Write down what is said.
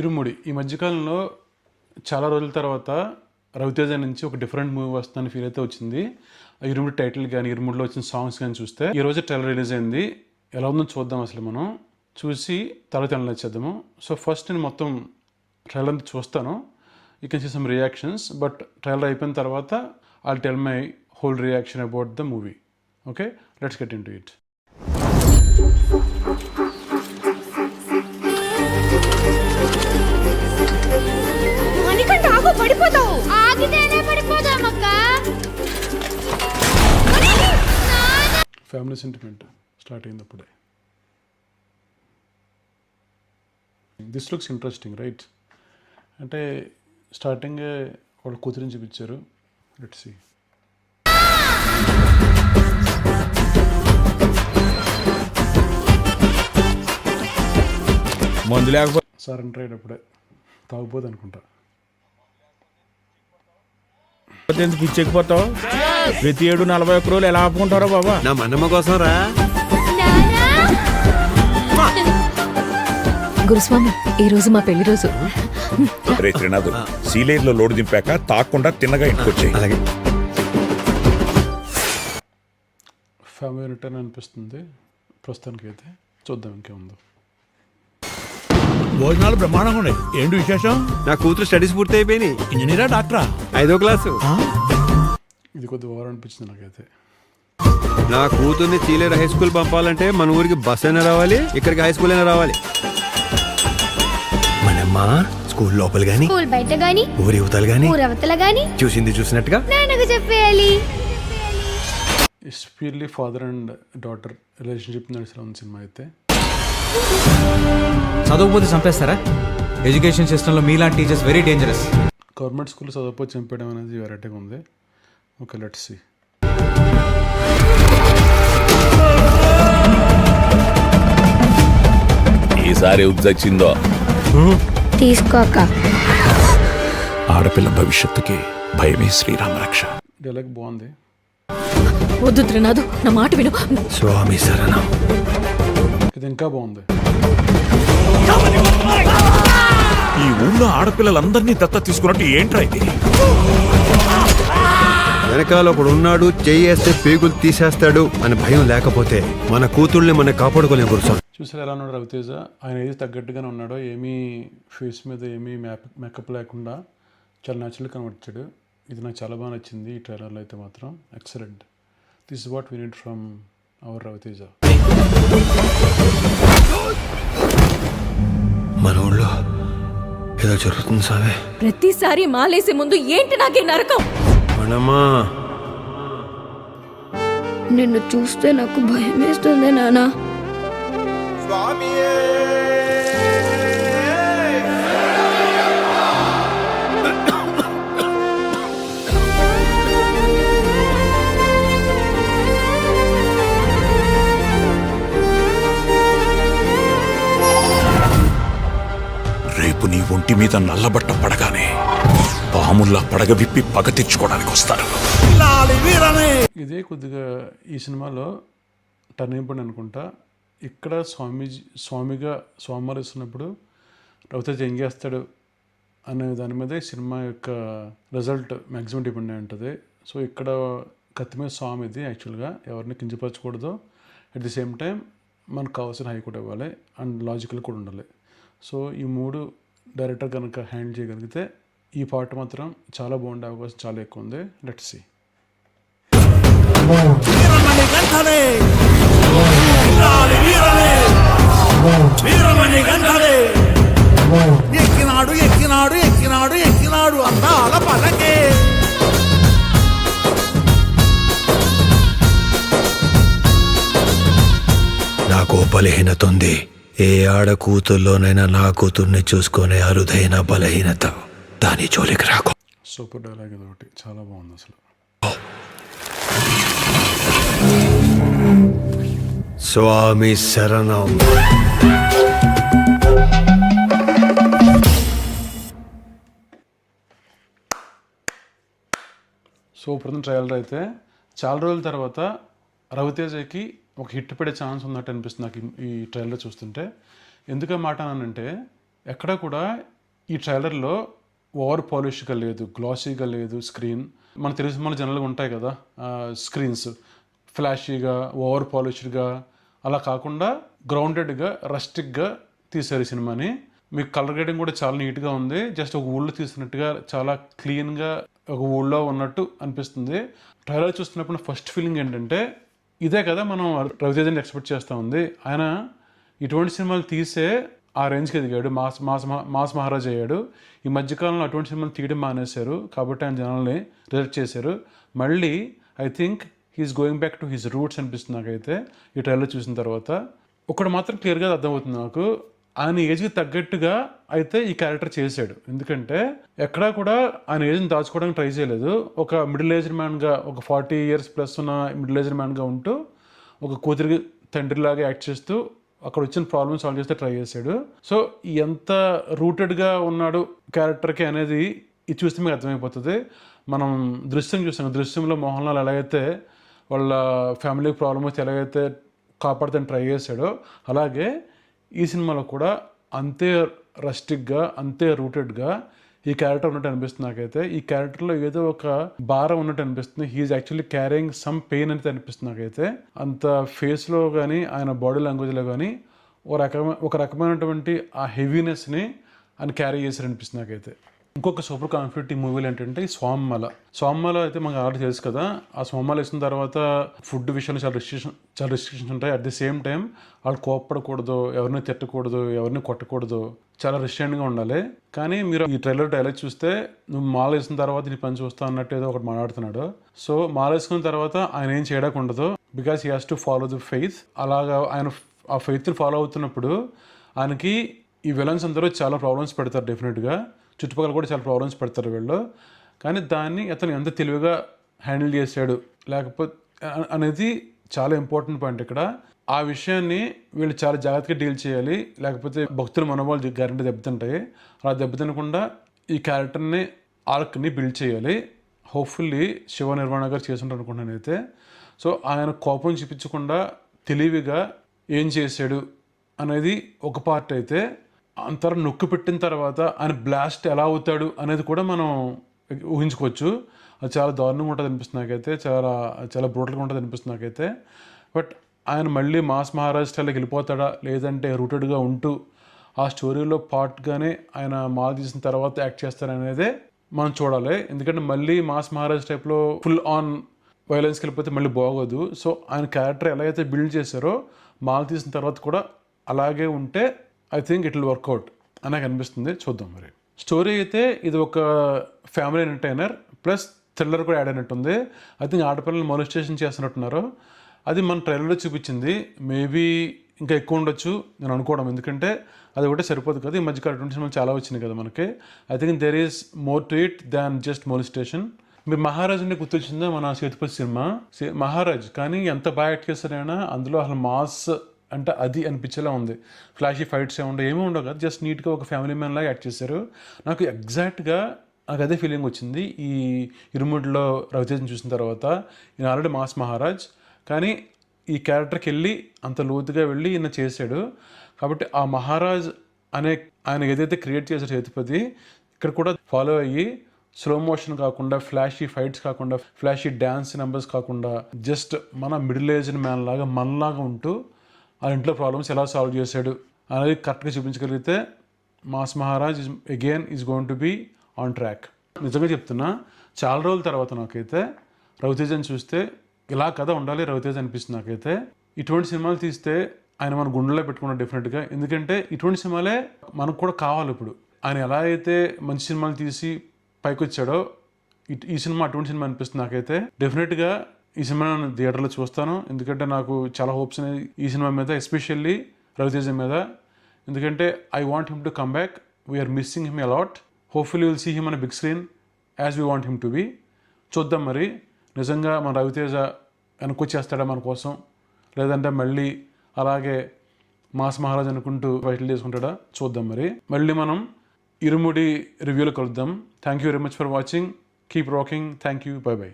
ఇరుముడి ఈ మధ్యకాలంలో చాలా రోజుల తర్వాత రవితేజ నుంచి ఒక డిఫరెంట్ మూవీ వస్తుందని ఫీల్ అయితే వచ్చింది. ఇరుముడి టైటిల్ కానీ ఇరుముడిలో వచ్చిన సాంగ్స్ కానీ చూస్తే ఈ రోజు ట్రైలర్ రిలీజ్ అయింది. ఎలా ఉందో చూద్దాం, అసలు మనం చూసి తర్వాత అనలైజ్ చేద్దాము. సో ఫస్ట్ నేను మొత్తం ట్రైలర్ అంతా చూస్తాను. You can see some reactions, but trailer అయిపోయిన తర్వాత I tell my whole reaction about the movie. Okay, let's get into it. పడిపోతావు, ఆగితేనే పడిపోదామక్క. ఫ్యామిలీ సెంటిమెంట్ స్టార్ట్ అయింది అప్పుడే. This looks interesting, right? అంటే స్టార్టింగే వాళ్ళ కూతురిని చూపించారు. Let's see. మందు లేకపోతే సార్ ఎంటర్ అయ్యేటప్పుడే తాగుపోదు అనుకుంటా. పిచ్చెక్కిపోతావు. ప్రతి 7-41 రోజులు ఎలా ఆపుకుంటారో బాబా. నా మనమ్మ కోసం రా. గురుస్వామి, ఈ రోజు మా పెళ్లి రోజు. రే త్రినాథ్, సీలేరులో లోడు దింపాక తాకుండా తిన్నగా ఇంటికొచ్చాయి. అలాగే. ఫ్యామిలీ రిటర్న్ అనిపిస్తుంది ప్రస్తుతానికి అయితే. చూద్దాం ఇంకేముందో. భోజనాలు బ్రహ్మాండంగా ఉన్నాయి. ఏంటి విశేషం? నా కూతురు స్టడీస్ పూర్తి అయిపోయినాయి. ఇంజనీరా డాక్టరా? 5వ క్లాసు. ఇది కొద్ది ఓవర్ అనిపించింది నాకైతే. నా కూతుర్ని చీలేరు హై స్కూల్ పంపాలంటే మన ఊరికి బస్ అయినా రావాలి, ఇక్కడికి హై స్కూల్ అయినా రావాలి. మనమ్మ స్కూల్ లోపల గాని, స్కూల్ బయట గాని, ఊరి యువతలు గాని, ఊరవతల గాని చూసింది చూసినట్టుగా నాన్నకు చెప్పేయాలి. It's purely father and daughter relationship నడిచిన ఉంది సినిమా అయితే. చదవకపోతే చంపేస్తారా? ఎడ్యుకేషన్ సిస్టంలో మీలాంటి టీచర్స్ వెరీ డేంజరస్. గవర్నమెంట్ స్కూల్లో చదవకపోతే చంపేయడం అనేది వెరైటీగా ఉంది. Okay, let's see. ఈసారి ఉద్దచ్చిందో తీసుకోక. ఆడపిల్ల భవిష్యత్తుకి భయమే శ్రీరామ రక్ష. డైలాగ్ బాగుంది. వద్దు త్రినాథు, నా మాట విను. స్వామి శరణం. ఇది ఇంకా బాగుంది. ఈ ఊళ్ళో ఆడపిల్లలందరినీ దత్త తీసుకున్నట్టు ఏంట్రా ఇది? వెనకాల ఒకడు ఉన్నాడు, చేయేస్తే పేగులు తీసేస్తాడు అని భయం లేకపోతే మన కూతుర్ని మనం కాపాడుకోలేం గురుస్వామి. చూసారు ఎలా ఉన్నాడు రవితేజ? ఆయన ఏది తగ్గట్టుగానే ఉన్నాడు. ఏమీ ఫేస్ మీద ఏమీ మేకప్ లేకుండా చాలా న్యాచురల్గా కనబడ్డాడు. ఇది నాకు చాలా బాగా నచ్చింది ఈ ట్రైలర్లో అయితే మాత్రం. Excellent. This is what we need from our Ravi Teja. మన ఊళ్ళో ఏదో జరుగుతుంది సావే. ప్రతిసారి మాలేసే ముందు ఏంటి నాకే నరకం? మనమ్మా, నిన్ను చూస్తే నాకు భయం వేస్తుంది నాన్న. రేపు నీ ఒంటి మీద నల్లబట్ట పడగానే పాముల్లా పడగ విప్పి పగ తెచ్చుకోవడానికి వస్తారు. ఇదే కొద్దిగా ఈ సినిమాలో టర్నింగ్ పాయింట్ అనుకుంటా. ఇక్కడ స్వామివారు ఇస్తున్నప్పుడు రవితేజ ఏం చేస్తాడు అనే దాని మీద ఈ సినిమా యొక్క రిజల్ట్ మ్యాక్సిమం డిపెండ్ అయి ఉంటుంది. సో ఇక్కడ కత్తి మీద స్వామి ఇది యాక్చువల్గా ఎవరిని కించపరచకూడదు. అట్ ది సేమ్ టైం మనకు కావాల్సిన హై కూడా ఇవ్వాలి అండ్ లాజికల్ కూడా ఉండాలి. సో ఈ మూడు డైరెక్టర్ కనుక హ్యాండిల్ చేయగలిగితే ఈ పాట మాత్రం చాలా బాగుండే అవకాశం చాలా ఎక్కువ ఉంది. Let's see. ఎక్కినాడు ఎక్కినాడు ఎక్కినాడు ఎక్కినాడు అందాల పలకే. నాకు బలహీనత ఉంది. ఏ ఆడ కూతుర్లోనైనా నా కూతుర్ని చూసుకునే అరుదైన బలహీనత. దాని జోలికి రాకు. సూపర్ డైలాగ్ ఇది ఒకటి, చాలా బాగుంది అసలు. స్వామి శరణం. సూపర్ ట్రైలర్ అయితే. చాలా రోజుల తర్వాత రవితేజకి ఒక హిట్ పడే ఛాన్స్ ఉన్నట్టు అనిపిస్తుంది నాకు ఈ ట్రైలర్ చూస్తుంటే. ఎందుకు మాట అన్నానంటే ఎక్కడ కూడా ఈ ట్రైలర్లో ఓవర్ పాలిష్గా లేదు, గ్లాసీగా లేదు స్క్రీన్. మన తెలుగు సినిమాలు జనరల్గా ఉంటాయి కదా స్క్రీన్స్, ఫ్లాషీగా ఓవర్ పాలిష్డ్గా, అలా కాకుండా గ్రౌండెడ్గా రస్టిక్గా తీశారు ఈ సినిమాని. మీకు కలర్ గ్రేడింగ్ కూడా చాలా నీట్గా ఉంది. జస్ట్ ఒక ఊళ్ళో తీసినట్టుగా చాలా క్లీన్గా ఒక ఊళ్ళో ఉన్నట్టు అనిపిస్తుంది. ట్రైలర్ చూస్తున్నప్పుడు ఫస్ట్ ఫీలింగ్ ఏంటంటే ఇదే కదా మనం రవితేజని ఎక్స్పెక్ట్ చేస్తూ ఉంది. ఆయన ఇటువంటి సినిమాలు తీసే ఆ రేంజ్కి ఎదిగాడు, మాస్ మహారాజ్ అయ్యాడు. ఈ మధ్యకాలంలో అటువంటి సినిమాలు తీయడం మానేశారు కాబట్టి ఆయన జనాల్ని రిజెక్ట్ చేశారు. మళ్ళీ I think he's going back to his roots అనిపిస్తుంది నాకైతే ఈ ట్రైలర్ చూసిన తర్వాత. ఒకటి మాత్రం క్లియర్గా అర్థమవుతుంది నాకు, ఆయన ఏజ్కి తగ్గట్టుగా అయితే ఈ క్యారెక్టర్ చేశాడు. ఎందుకంటే ఎక్కడా కూడా ఆయన ఏజ్ని దాచుకోవడానికి ట్రై చేయలేదు. ఒక మిడిల్ ఏజ్డ్ మ్యాన్గా, ఒక 40 years ప్లస్ ఉన్న మిడిల్ ఏజ్డ్ మ్యాన్గా ఉంటూ ఒక కూతురికి తండ్రిలాగా యాక్ట్ చేస్తూ అక్కడ వచ్చిన ప్రాబ్లమ్ సాల్వ్ చేస్తే ట్రై చేశాడు. సో ఎంత రూటెడ్గా ఉన్నాడు క్యారెక్టర్కి అనేది ఇది చూస్తే మీకు అర్థమైపోతుంది. మనం దృశ్యం చూస్తాం, దృశ్యంలో మోహన్ లాల్ ఎలాగైతే వాళ్ళ ఫ్యామిలీ ప్రాబ్లమ్ వస్తే ఎలాగైతే కాపాడుతాను ట్రై చేశాడో, అలాగే ఈ సినిమాలో కూడా అంతే రస్టిక్గా, అంతే రూటెడ్గా ఈ క్యారెక్టర్ ఉన్నట్టు అనిపిస్తుంది నాకైతే. ఈ క్యారెక్టర్లో ఏదో ఒక భారం ఉన్నట్టు అనిపిస్తుంది. He's actually carrying some pain అనేది అనిపిస్తుంది నాకైతే. అంత ఫేస్లో కానీ ఆయన బాడీ లాంగ్వేజ్లో కానీ ఒక రకమైనటువంటి ఆ హెవీనెస్ని ఆయన క్యారీ చేశారు అనిపిస్తుంది నాకైతే. ఇంకొక సూపర్ కాన్ఫిడెంట్ ఈ మూవీలో ఏంటంటే ఈ స్వామిమాల అయితే మనకు ఆల్రెడీ తెలుసు కదా. ఆ స్వామిమాల వేసిన తర్వాత ఫుడ్ విషయంలో చాలా రెస్ట్రిక్షన్స్ ఉంటాయి. అట్ ది సేమ్ టైం వాళ్ళు కోప్పడకూడదు, ఎవరిని తిట్టకూడదు, ఎవరిని కొట్టకూడదు, చాలా రెస్ట్రిక్ట్గా ఉండాలి. కానీ మీరు ఈ ట్రైలర్ డైలాగ్ చూస్తే నువ్వు మాల వేసిన తర్వాత నీ పని చూస్తా అన్నట్టు ఏదో ఒకటి మాట్లాడుతున్నాడు. సో మాల వేసుకున్న తర్వాత ఆయన ఏం చేయడానికి ఉండదు, because he has to follow the faith. అలాగా ఆయన ఆ ఫెయిత్ని ఫాలో అవుతున్నప్పుడు ఆయనకి ఈ విలన్స్ అందరూ చాలా ప్రాబ్లమ్స్ పెడతారు డెఫినెట్గా. చుట్టుపక్కల కూడా చాలా ప్రాబ్లమ్స్ పెడతారు వీళ్ళు. కానీ దాన్ని అతను ఎంత తెలివిగా హ్యాండిల్ చేశాడు లేకపోతే అనేది చాలా ఇంపార్టెంట్ పాయింట్ ఇక్కడ. ఆ విషయాన్ని వీళ్ళు చాలా జాగ్రత్తగా డీల్ చేయాలి, లేకపోతే భక్తుల మనోభావాలు గ్యారెంటీ దెబ్బతింటాయి. అలా దెబ్బతినకుండా ఈ క్యారెక్టర్ని ఆర్క్ని బిల్డ్ చేయాలి. హోప్ఫుల్లీ శివ నిర్వాణ గారు చేస్తుంటారు అనుకుంటున్నాను అయితే. సో ఆయన కోపం చూపించకుండా తెలివిగా ఏం చేశాడు అనేది ఒక పార్ట్ అయితే, అంతరం నొక్కి పెట్టిన తర్వాత ఆయన బ్లాస్ట్ ఎలా అవుతాడు అనేది కూడా మనం ఊహించుకోవచ్చు. అది చాలా దారుణంగా ఉంటుంది అనిపిస్తుంది నాకైతే, చాలా బ్రూటల్గా ఉంటుంది అనిపిస్తుంది నాకైతే. బట్ ఆయన మళ్ళీ మాస్ మహారాజ్ స్టైల్కి వెళ్ళిపోతాడా, లేదంటే రూటెడ్గా ఉంటూ ఆ స్టోరీలో పార్ట్గానే ఆయన మాల్ తీసిన తర్వాత యాక్ట్ చేస్తారనేదే మనం చూడాలి. ఎందుకంటే మళ్ళీ మాస్ మహారాజ్ టైప్లో ఫుల్ ఆన్ వైలెన్స్కి వెళ్ళిపోతే మళ్ళీ బాగోదు. సో ఆయన క్యారెక్టర్ ఎలా అయితే బిల్డ్ చేశారో మాల్ తీసిన తర్వాత కూడా అలాగే ఉంటే I think it will work out అని నాకు అనిపిస్తుంది. చూద్దాం మరి. స్టోరీ అయితే ఇది ఒక ఫ్యామిలీ ఎంటర్టైనర్ ప్లస్ థ్రిల్లర్ కూడా యాడ్ అయినట్టుంది. ఐ థింక్ ఆడపిల్లలు మొలిస్టేషన్ చేస్తున్నట్టున్నారు. అది మన ట్రైలర్లో చూపించింది. మేబీ ఇంకా ఎక్కువ ఉండొచ్చు నేను అనుకోవడం, ఎందుకంటే అది ఒకటే సరిపోదు కదా. ఈ మధ్యకాలం 20 సినిమాలు చాలా వచ్చినాయి కదా మనకి. I think there is more to it than just molestation. మీరు మహారాజ్ అంటే గుర్తొచ్చిందా మన సేతుపతి సినిమా మహారాజ్, కానీ ఎంత బాగా యాక్ట్ చేస్తారైనా అందులో అసలు మాస్ అంటే అది అనిపించేలా ఉంది. ఫ్లాషీ ఫైట్స్ ఏమి ఉండవు కదా, జస్ట్ నీట్గా ఒక ఫ్యామిలీ మ్యాన్ లాగా యాక్ట్ చేశారు. నాకు ఎగ్జాక్ట్గా నాకు అదే ఫీలింగ్ వచ్చింది ఈ ఇరుముడిలో రవితేజని చూసిన తర్వాత. ఈయన ఆల్రెడీ మాస్ మహారాజ్, కానీ ఈ క్యారెక్టర్కి వెళ్ళి అంత లోతుగా వెళ్ళి ఈయన చేశాడు. కాబట్టి ఆ మహారాజ్ అనే ఆయన ఏదైతే క్రియేట్ చేశారో సేతుపతి, ఇక్కడ కూడా ఫాలో అయ్యి స్లో మోషన్ కాకుండా, ఫ్లాషీ ఫైట్స్ కాకుండా, ఫ్లాషీ డ్యాన్స్ నెంబర్స్ కాకుండా, జస్ట్ మన మిడిల్ ఏజ్డ్ మ్యాన్ లాగా మనలాగా ఉంటూ ఆ ఇంట్లో ప్రాబ్లమ్స్ ఎలా సాల్వ్ చేశాడు అనేది కరెక్ట్గా చూపించగలిగితే mass Maharaj again is going to be on track. నిజంగా చెప్తున్నా, చాలా రోజుల తర్వాత నాకైతే రవితేజని చూస్తే ఇలా కథ ఉండాలి రవితేజ అనిపిస్తుంది నాకైతే. ఇటువంటి సినిమాలు తీస్తే ఆయన మన గుండెల్లో పెట్టుకున్నాడు డెఫినెట్గా. ఎందుకంటే ఇటువంటి సినిమాలే మనకు కూడా కావాలి. ఇప్పుడు ఆయన ఎలా అయితే మంచి సినిమాలు తీసి పైకి వచ్చాడో ఈ సినిమా అటువంటి సినిమా అనిపిస్తుంది నాకైతే. డెఫినెట్గా ఈ సినిమా నేను థియేటర్లో చూస్తాను, ఎందుకంటే నాకు చాలా హోప్స్ ఉన్నాయి ఈ సినిమా మీద, ఎస్పెషల్లీ రవితేజ మీద. ఎందుకంటే I want him to come back. We're missing him a lot. Hopefully will see him on big screen as we want him to be. చూద్దాం మరి నిజంగా మన రవితేజ వెనకొచ్చేస్తాడా మన కోసం, లేదంటే మళ్ళీ అలాగే మాస్ మహారాజ్ అనుకుంటూ ఫైట్లు చేసుకుంటాడా చూద్దాం మరి. మళ్ళీ మనం ఇరుముడి రివ్యూలో కలుద్దాం. Thank you very much for watching. Keep rocking. Thank you. By by.